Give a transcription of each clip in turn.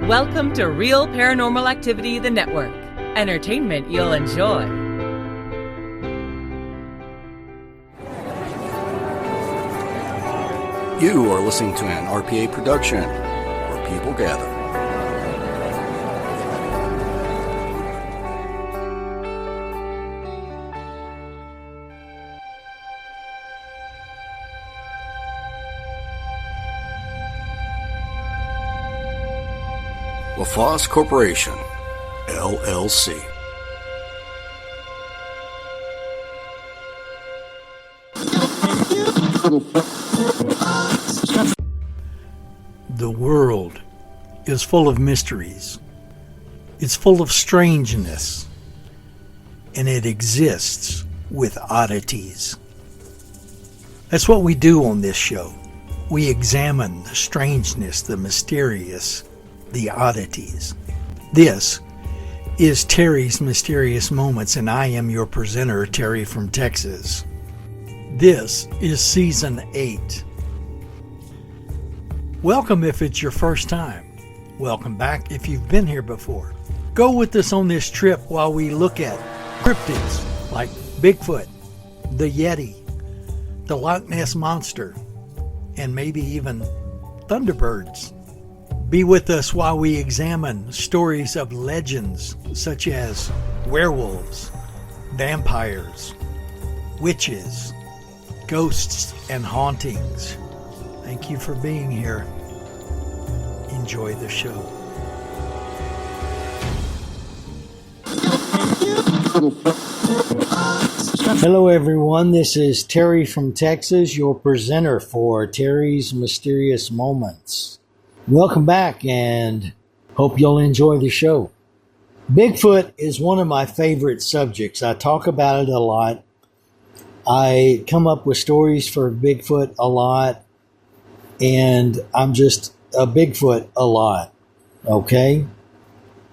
Welcome to Real Paranormal Activity, the network. Entertainment you'll enjoy. You are listening to an RPA production, where people gather. LaFosse Corporation, LLC. The world is full of mysteries. It's full of strangeness. And it exists with oddities. That's what we do on this show. We examine the strangeness, the mysterious, the oddities. This is Terry's Mysterious Moments, and I am your presenter, Terry from Texas. This is Season 8. Welcome if it's your first time. Welcome back if you've been here before. Go with us on this trip while we look at cryptids like Bigfoot, the Yeti, the Loch Ness Monster, and maybe even Thunderbirds. Be with us while we examine stories of legends such as werewolves, vampires, witches, ghosts, and hauntings. Thank you for being here. Enjoy the show. Hello everyone, this is Terry from Texas, your presenter for Terry's Mysterious Moments. Welcome back and hope you'll enjoy the show. Bigfoot is one of my favorite subjects. I talk about it a lot. I come up with stories for Bigfoot a lot, and I'm just a Bigfoot a lot, okay?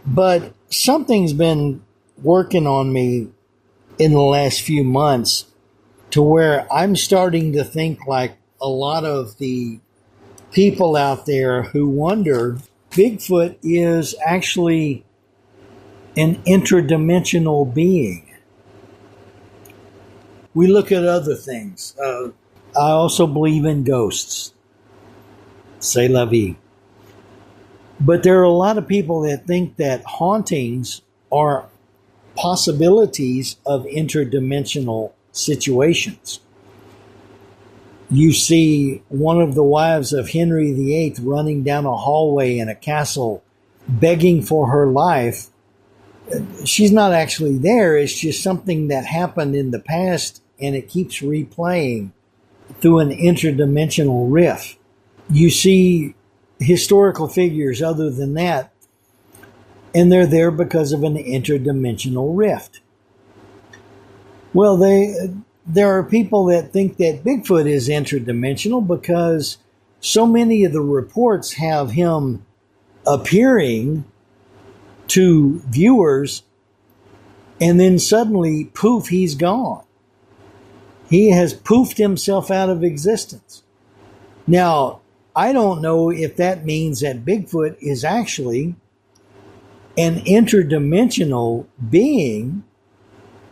But something's been working on me in the last few months to where I'm starting to think like a lot of the people out there who wonder Bigfoot is actually an interdimensional being. We look at other things. I also believe in ghosts. C'est la vie. But there are a lot of people that think that hauntings are possibilities of interdimensional situations. You see one of the wives of Henry VIII running down a hallway in a castle begging for her life. She's not actually there. It's just something that happened in the past, and it keeps replaying through an interdimensional rift. You see historical figures other than that, and they're there because of an interdimensional rift. Well, there are people that think that Bigfoot is interdimensional because so many of the reports have him appearing to viewers, and then suddenly, poof, he's gone. He has poofed himself out of existence. Now, I don't know if that means that Bigfoot is actually an interdimensional being,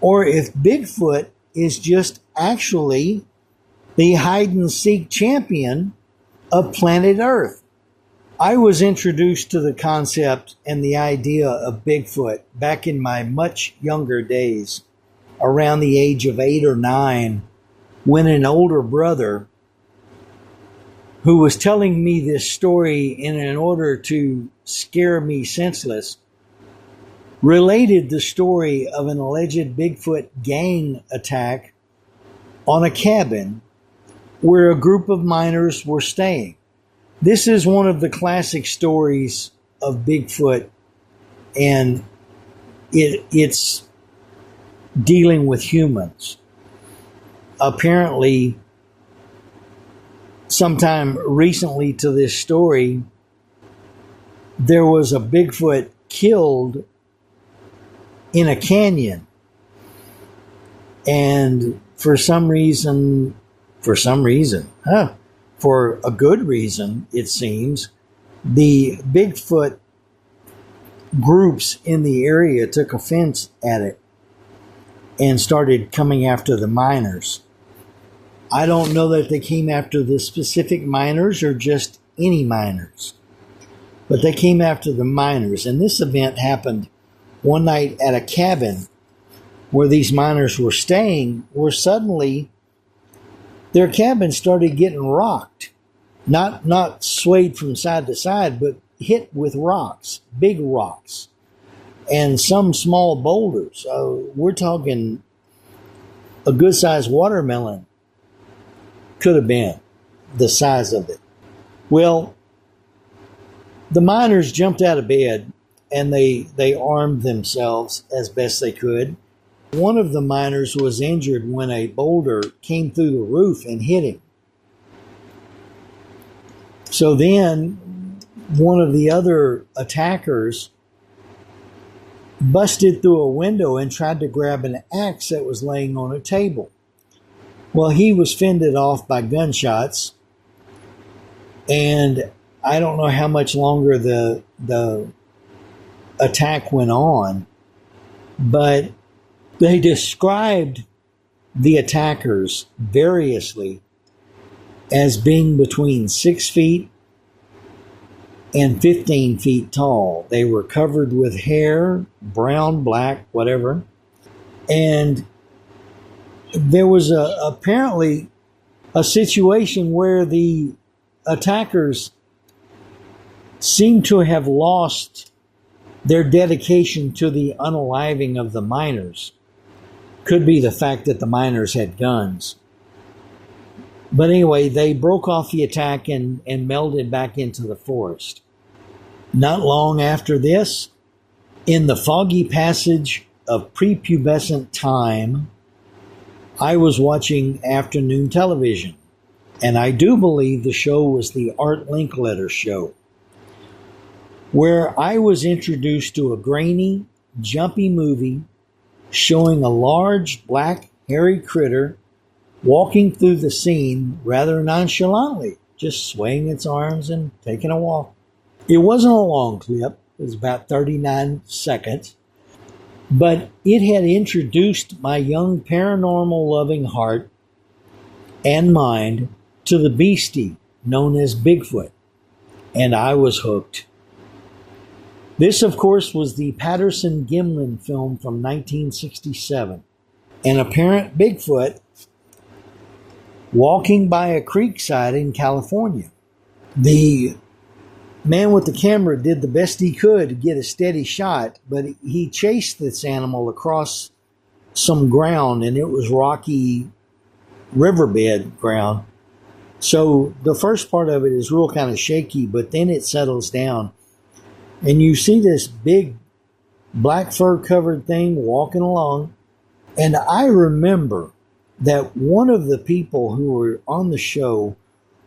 or if Bigfoot is just actually the hide-and-seek champion of planet Earth. I was introduced to the concept and the idea of Bigfoot back in my much younger days, around the age of 8 or 9, when an older brother who was telling me this story in order to scare me senseless related the story of an alleged Bigfoot gang attack on a cabin where a group of miners were staying. This is one of the classic stories of Bigfoot, and it's dealing with humans. Apparently, sometime recently to this story, there was a Bigfoot killed in a canyon. And for a good reason, it seems, the Bigfoot groups in the area took offense at it and started coming after the miners. I don't know that they came after the specific miners or just any miners, but they came after the miners. And this event happened one night at a cabin where these miners were staying, where suddenly their cabin started getting rocked. Not swayed from side to side, but hit with rocks, big rocks, and some small boulders. We're talking a good-sized watermelon could have been the size of it. Well, the miners jumped out of bed and they armed themselves as best they could. One of the miners was injured when a boulder came through the roof and hit him. So then one of the other attackers busted through a window and tried to grab an axe that was laying on a table. Well, he was fended off by gunshots, and I don't know how much longer the attack went on, but they described the attackers variously as being between 6 feet and 15 feet tall. They were covered with hair, brown, black, whatever. And there was apparently a situation where the attackers seemed to have lost their dedication to the unaliving of the miners. Could be the fact that the miners had guns. But anyway, they broke off the attack and melded back into the forest. Not long after this, in the foggy passage of prepubescent time, I was watching afternoon television, and I do believe the show was the Art Linkletter show, where I was introduced to a grainy, jumpy movie showing a large, black, hairy critter walking through the scene rather nonchalantly, just swaying its arms and taking a walk. It wasn't a long clip. It was about 39 seconds. But it had introduced my young paranormal loving heart and mind to the beastie known as Bigfoot, and I was hooked. This, of course, was the Patterson-Gimlin film from 1967. An apparent Bigfoot walking by a creekside in California. The man with the camera did the best he could to get a steady shot, but he chased this animal across some ground, and it was rocky riverbed ground. So the first part of it is real kind of shaky, but then it settles down. And you see this big black fur covered thing walking along. And I remember that one of the people who were on the show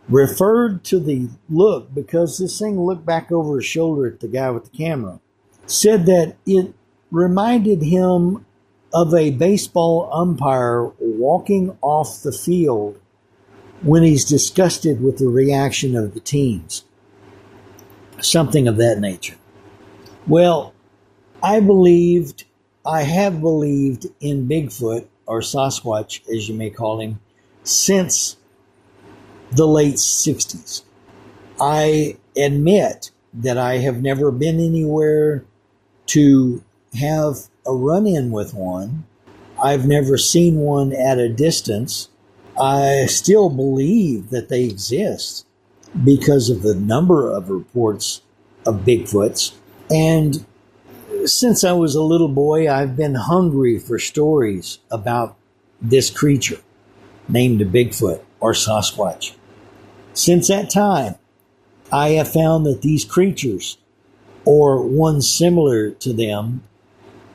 referred to the look, because this thing looked back over his shoulder at the guy with the camera, said that it reminded him of a baseball umpire walking off the field when he's disgusted with the reaction of the teams. Something of that nature. Well, I have believed in Bigfoot, or Sasquatch, as you may call him, since the late 60s. I admit that I have never been anywhere to have a run-in with one. I've never seen one at a distance. I still believe that they exist because of the number of reports of Bigfoots. And since I was a little boy, I've been hungry for stories about this creature named a Bigfoot or Sasquatch. Since that time, I have found that these creatures, or ones similar to them,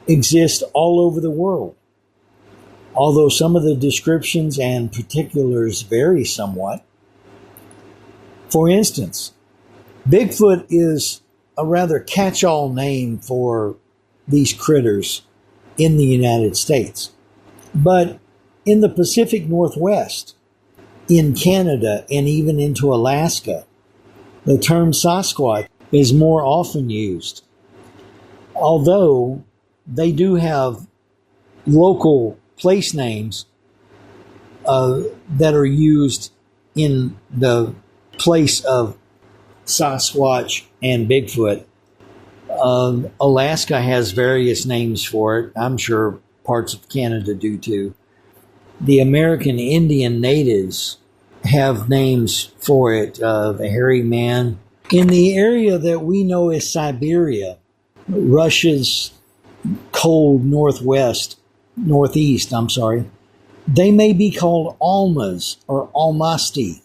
exist all over the world. Although some of the descriptions and particulars vary somewhat. For instance, Bigfoot is a rather catch-all name for these critters in the United States. But in the Pacific Northwest, in Canada, and even into Alaska, the term Sasquatch is more often used. although they do have local place names that are used in the place of Sasquatch and Bigfoot. Alaska has various names for it. I'm sure parts of Canada do too. The American Indian natives have names for it. The hairy man. In the area that we know as Siberia, Russia's cold northeast, they may be called almas or almasti.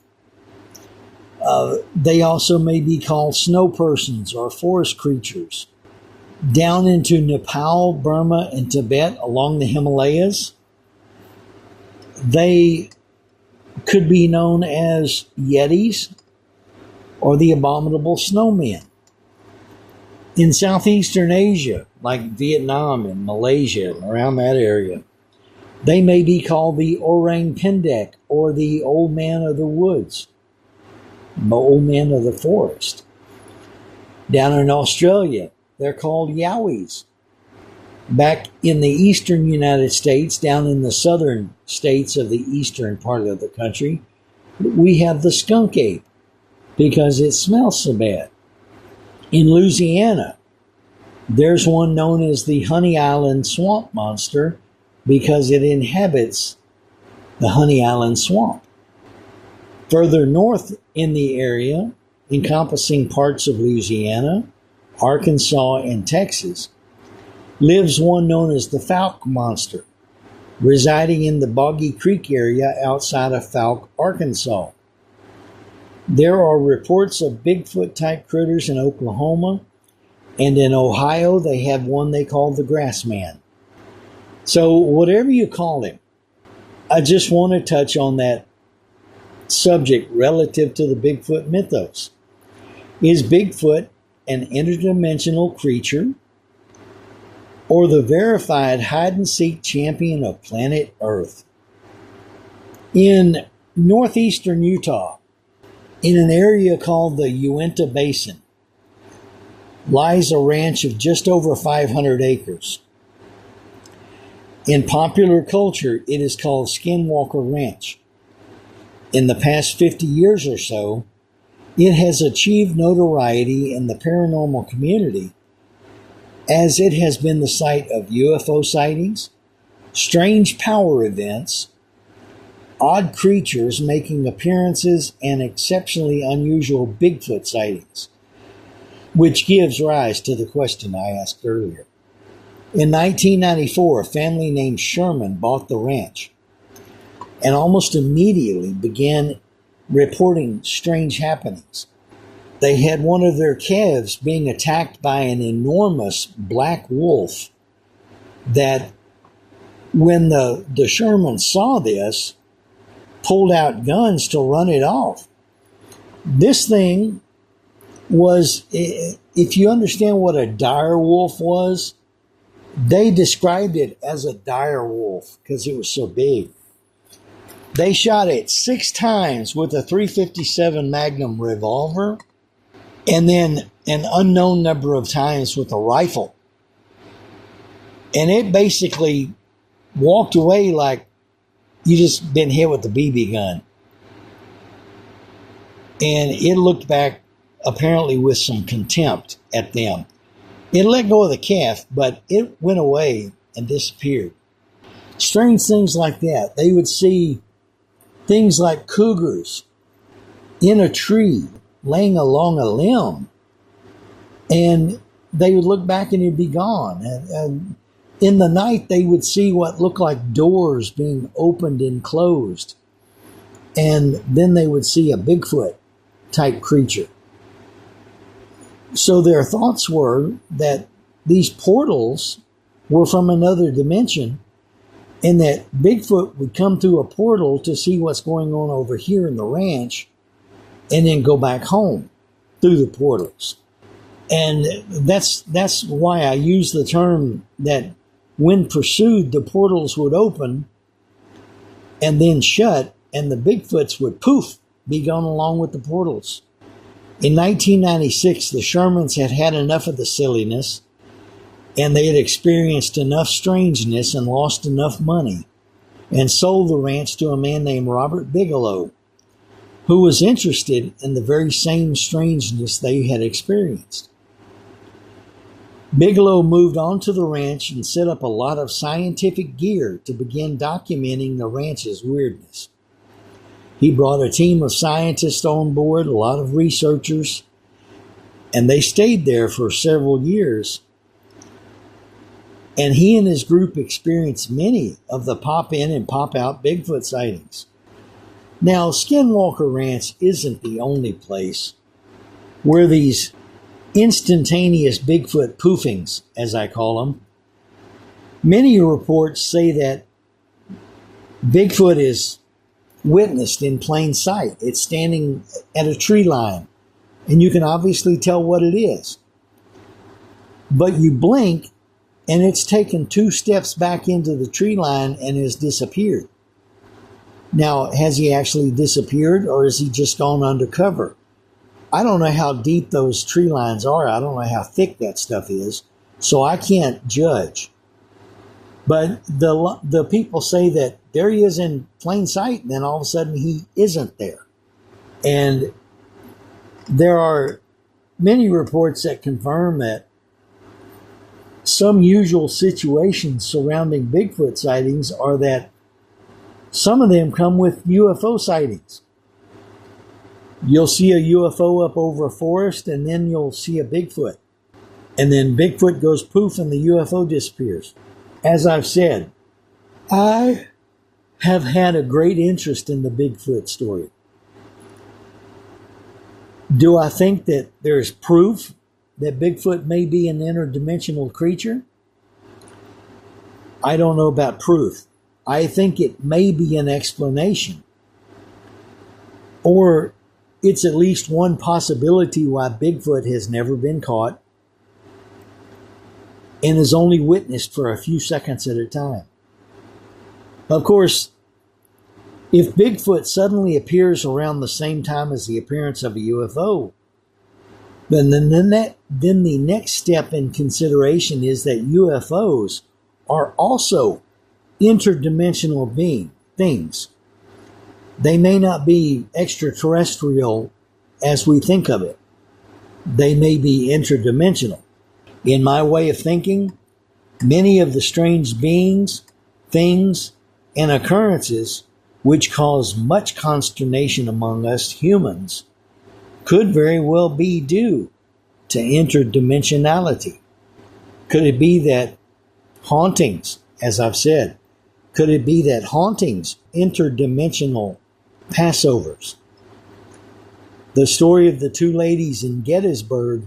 They also may be called snow persons or forest creatures. Down into Nepal, Burma, and Tibet along the Himalayas, they could be known as yetis or the abominable snowmen. In Southeastern Asia, like Vietnam and Malaysia, around that area, they may be called the orang pendek or the old man of the woods, the old man of the forest. Down in Australia, they're called yowies. Back in the eastern United States, down in the southern states of the eastern part of the country, we have the skunk ape because it smells so bad. In Louisiana, there's one known as the Honey Island swamp monster because it inhabits the Honey Island swamp. Further north in the area, encompassing parts of Louisiana, Arkansas, and Texas, lives one known as the Fouke monster, residing in the Boggy Creek area outside of Fouke, Arkansas. There are reports of Bigfoot-type critters in Oklahoma, and in Ohio they have one they call the Grassman. So whatever you call him, I just want to touch on that subject relative to the Bigfoot mythos. Is Bigfoot an interdimensional creature or the verified hide-and-seek champion of planet Earth? In northeastern Utah, in an area called the Uinta Basin, lies a ranch of just over 500 acres. In popular culture, it is called Skinwalker Ranch. In the past 50 years or so, it has achieved notoriety in the paranormal community as it has been the site of UFO sightings, strange power events, odd creatures making appearances, and exceptionally unusual Bigfoot sightings, which gives rise to the question I asked earlier. In 1994, a family named Sherman bought the ranch and almost immediately began reporting strange happenings. They had one of their calves being attacked by an enormous black wolf that, when the Shermans saw this, pulled out guns to run it off. This thing was, if you understand what a dire wolf was, they described it as a dire wolf because it was so big. They shot it 6 times with a .357 Magnum revolver and then an unknown number of times with a rifle. And it basically walked away like you just been hit with a BB gun. And it looked back apparently with some contempt at them. It let go of the calf, but it went away and disappeared. Strange things like that. They would see things like cougars in a tree laying along a limb, and they would look back and it'd be gone. And in the night, they would see what looked like doors being opened and closed. And then they would see a Bigfoot type creature. So their thoughts were that these portals were from another dimension and that Bigfoot would come through a portal to see what's going on over here in the ranch and then go back home through the portals. And that's why I use the term that when pursued, the portals would open and then shut, and the Bigfoots would poof, be gone along with the portals. In 1996, the Shermans had had enough of the silliness, and they had experienced enough strangeness and lost enough money and sold the ranch to a man named Robert Bigelow, who was interested in the very same strangeness they had experienced. Bigelow moved onto the ranch and set up a lot of scientific gear to begin documenting the ranch's weirdness. He brought a team of scientists on board, a lot of researchers, and they stayed there for several years. And he and his group experienced many of the pop-in and pop-out Bigfoot sightings. Now, Skinwalker Ranch isn't the only place where these instantaneous Bigfoot poofings, as I call them. Many reports say that Bigfoot is witnessed in plain sight. It's standing at a tree line, and you can obviously tell what it is. But you blink, and it's taken 2 steps back into the tree line and has disappeared. Now, has he actually disappeared, or has he just gone undercover? I don't know how deep those tree lines are. I don't know how thick that stuff is, so I can't judge. But the people say that there he is in plain sight, and then all of a sudden he isn't there. And there are many reports that confirm that some usual situations surrounding Bigfoot sightings are that some of them come with UFO sightings. You'll see a UFO up over a forest, and then you'll see a Bigfoot. And then Bigfoot goes poof, and the UFO disappears. As I've said, I have had a great interest in the Bigfoot story. Do I think that there's proof that Bigfoot may be an interdimensional creature? I don't know about proof. I think it may be an explanation. Or it's at least one possibility why Bigfoot has never been caught and is only witnessed for a few seconds at a time. Of course, if Bigfoot suddenly appears around the same time as the appearance of a UFO, then the next step in consideration is that UFOs are also interdimensional things. They may not be extraterrestrial as we think of it. They may be interdimensional. In my way of thinking, many of the strange beings, things, and occurrences which cause much consternation among us humans could very well be due to interdimensionality. Could it be that hauntings, as I've said, could it be that hauntings, interdimensional Passovers? The story of the 2 ladies in Gettysburg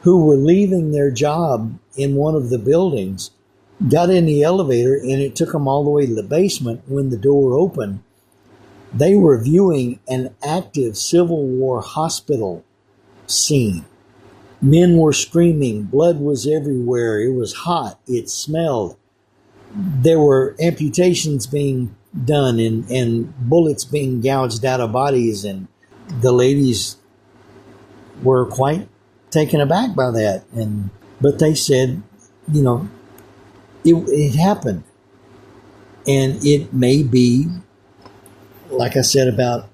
who were leaving their job in one of the buildings, got in the elevator, and it took them all the way to the basement. When the door opened, they were viewing an active Civil War hospital scene. Men were screaming. Blood was everywhere. It was hot. It smelled. There were amputations being done and bullets being gouged out of bodies, and the ladies were quite taken aback by that. But they said, it happened. And it may be, like I said about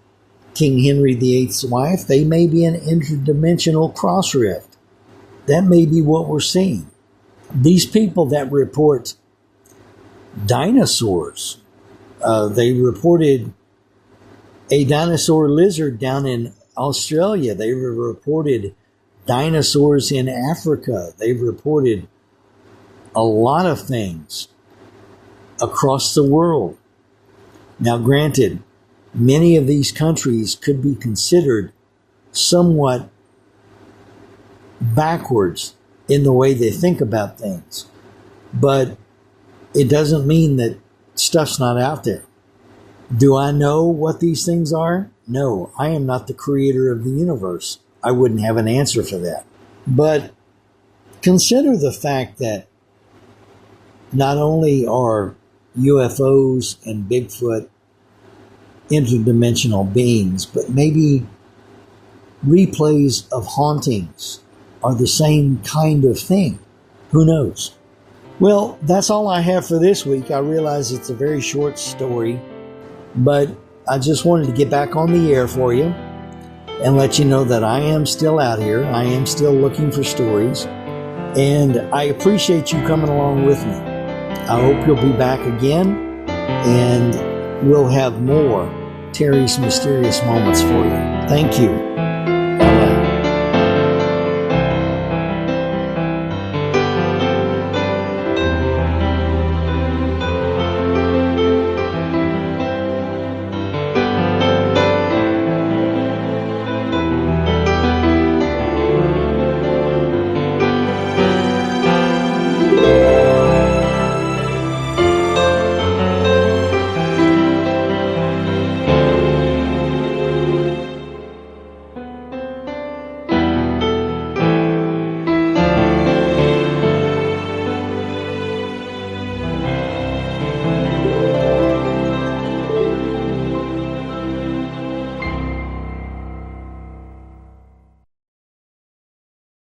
King Henry VIII's wife, they may be an interdimensional cross rift. That may be what we're seeing. These people that report dinosaurs, they reported a dinosaur lizard down in Australia. They reported dinosaurs in Africa. They've reported a lot of things across the world. Now, granted, many of these countries could be considered somewhat backwards in the way they think about things, but it doesn't mean that stuff's not out there. Do I know what these things are? No, I am not the creator of the universe. I wouldn't have an answer for that. But consider the fact that not only are UFOs and Bigfoot interdimensional beings, but maybe replays of hauntings are the same kind of thing. Who knows? Well, that's all I have for this week. I realize it's a very short story, but I just wanted to get back on the air for you and let you know that I am still out here. I am still looking for stories, and I appreciate you coming along with me. I hope you'll be back again, and we'll have more Terry's Mysterious Moments for you. Thank you.